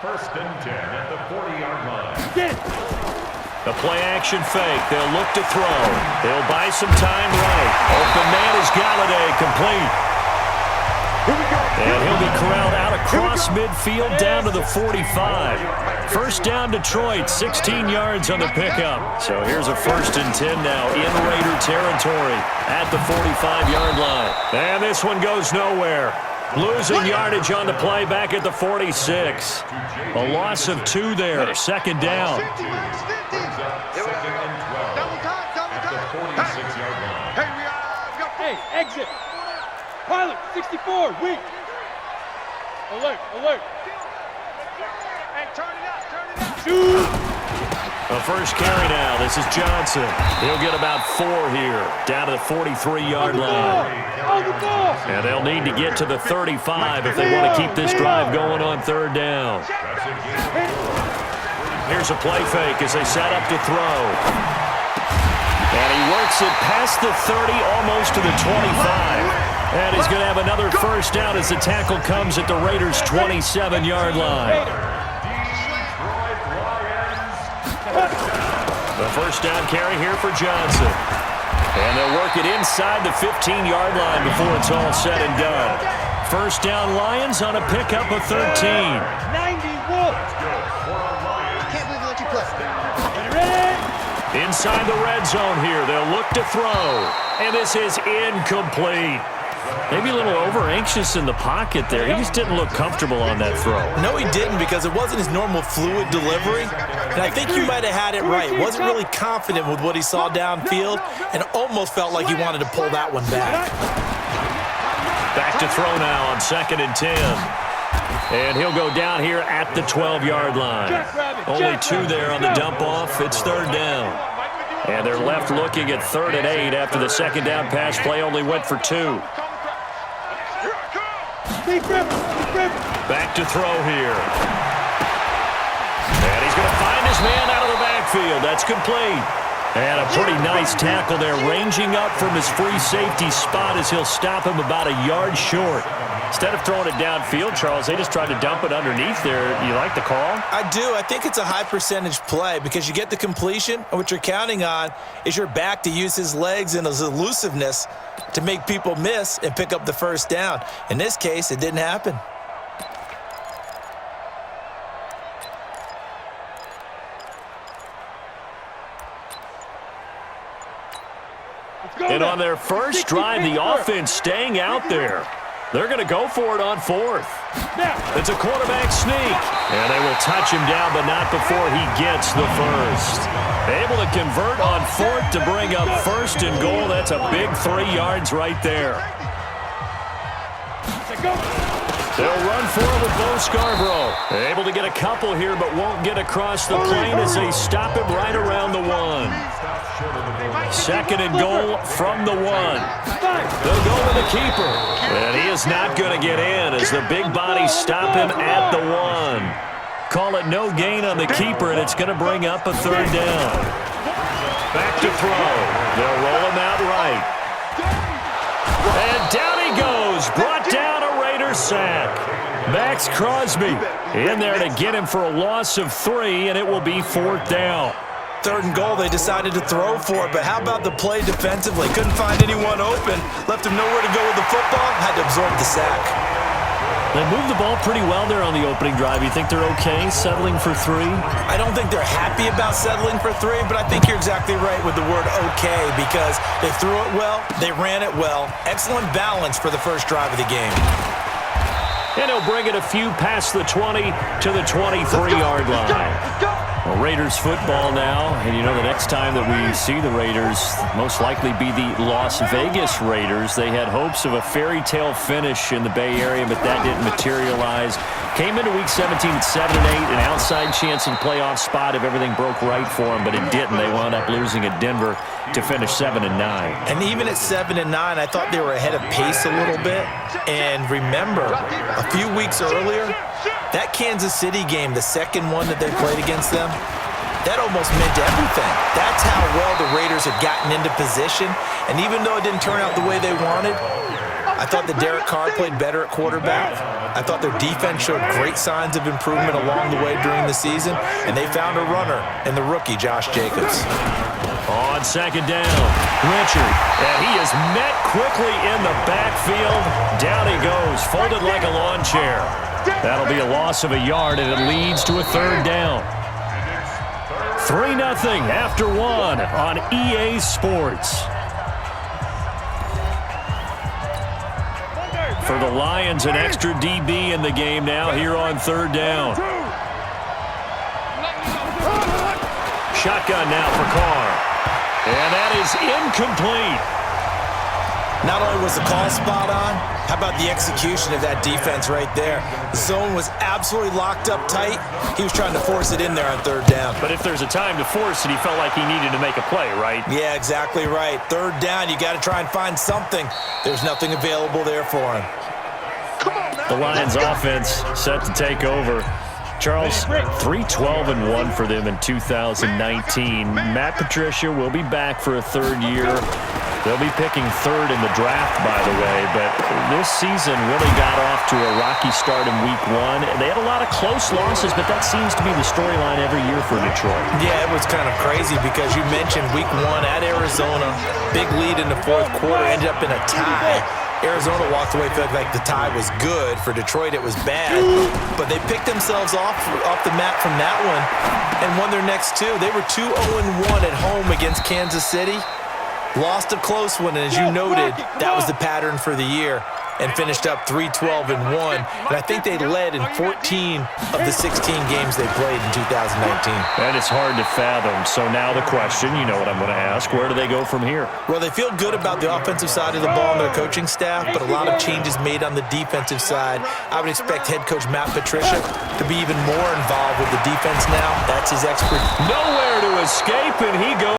First and 10 at the 40-yard line. The play action fake. They'll look to throw. They'll buy some time right. Open man is Galladay, complete. And he'll be corralled out across midfield down to the 45. First down Detroit, 16 yards on the pickup. So here's a first and 10 now in Raider territory at the 45-yard line. And this one goes nowhere. Losing yardage on the play back at the 46. A loss of 2 there. Second down. Second and 12 at the 46-yard line. Hey, exit. Pilot, 64, weak. Alert, alert. Hey, turn it up, turn it up. Shoot. The first carry now. This is Johnson. He'll get about 4 here. Down to the 43-yard line. And they'll need to get to the 35 if they want to keep this drive going on third down. Here's a play fake as they set up to throw. And he works it past the 30, almost to the 25. And he's going to have another first down as the tackle comes at the Raiders' 27-yard line. The first down carry here for Johnson. And they'll work it inside the 15-yard line before it's all said and done. First down Lions on a pickup of 13. 90 Wolves. Can't believe they let you play. Inside the red zone here. They'll look to throw. And this is incomplete. Maybe a little over-anxious in the pocket there. He just didn't look comfortable on that throw. No, he didn't, because it wasn't his normal fluid delivery. And I think you might have had it right. Wasn't really confident with what he saw downfield and almost felt like he wanted to pull that one back. Back to throw now on second and 10. And he'll go down here at the 12-yard line. Only 2 there on the dump-off. It's third down. And they're left looking at 3rd and 8 after the second down pass play only went for 2. Back to throw here. And he's going to find his man out of the backfield. That's complete. And a pretty nice tackle there, ranging up from his free safety spot as he'll stop him about a yard short. Instead of throwing it downfield, Charles, they just tried to dump it underneath there. You like the call? I do. I think it's a high-percentage play because you get the completion, and what you're counting on is your back to use his legs and his elusiveness to make people miss and pick up the first down. In this case, it didn't happen. And on their first drive, the offense staying out there. They're going to go for it on 4th. It's a quarterback sneak. And they will touch him down, but not before he gets the first. Able to convert on 4th to bring up 1st and goal. That's a big 3 yards right there. They'll run for it with Bo Scarborough. Able to get a couple here, but won't get across the plane as they stop him right around the 1. Second and goal from the 1. They'll go with the keeper. And he is not going to get in as the big bodies stop him at the 1. Call it no gain on the keeper, and it's going to bring up a 3rd down. Back to throw. They'll roll him out right. And down he goes. Brought down a Raider sack. Max Crosby in there to get him for a loss of 3, and it will be 4th down. 3rd and goal, they decided to throw for it, but how about the play defensively? Couldn't find anyone open, left him nowhere to go with the football, had to absorb the sack. They moved the ball pretty well there on the opening drive. You think they're okay settling for 3? I don't think they're happy about settling for 3, but I think you're exactly right with the word okay, because they threw it well, they ran it well. Excellent balance for the first drive of the game. And he'll bring it a few past the 20 to the 23-yard line. Well, Raiders football now, and you know the next time that we see the Raiders most likely be the Las Vegas Raiders. They had hopes of a fairy tale finish in the Bay Area, but that didn't materialize. Came into Week 17 at 7-8, an outside chance in playoff spot if everything broke right for them, but it didn't. They wound up losing at Denver to finish 7-9. And even at 7-9, I thought they were ahead of pace a little bit. And remember, a few weeks earlier, that Kansas City game, the second one that they played against them, that almost meant everything. That's how well the Raiders had gotten into position. And even though it didn't turn out the way they wanted, I thought that Derek Carr played better at quarterback. I thought their defense showed great signs of improvement along the way during the season, and they found a runner in the rookie, Josh Jacobs. On second down, Richard, and he is met quickly in the backfield. Down he goes, folded like a lawn chair. That'll be a loss of a yard, and it leads to a third down. 3-0 after one on EA Sports. For the Lions, an extra DB in the game now here on third down. Shotgun now for Carr. And that is incomplete. Not only was the call spot on, how about the execution of that defense right there? The zone was absolutely locked up tight. He was trying to force it in there on third down. But if there's a time to force it, he felt like he needed to make a play, right? Yeah, exactly right. Third down, you got to try and find something. There's nothing available there for him. The Lions offense set to take over. Charles, 3-12-1 for them in 2019. Matt Patricia will be back for a third year. They'll be picking third in the draft, by the way, but this season really got off to a rocky start in week one. They had a lot of close losses, but that seems to be the storyline every year for Detroit. Yeah, it was kind of crazy because you mentioned week one at Arizona, big lead in the fourth quarter, ended up in a tie. Arizona walked away feeling like the tie was good. For Detroit, it was bad. But they picked themselves off the mat from that one and won their next two. They were 2-0-1 at home against Kansas City. Lost a close one, and as you noted, that was the pattern for the year, and finished up 3-12-1. And I think they led in 14 of the 16 games they played in 2019. And it's hard to fathom. So now the question, you know what I'm going to ask, where do they go from here? Well, they feel good about the offensive side of the ball and their coaching staff, but a lot of changes made on the defensive side. I would expect head coach Matt Patricia to be even more involved with the defense now. That's his expertise. Nowhere to escape, and he goes.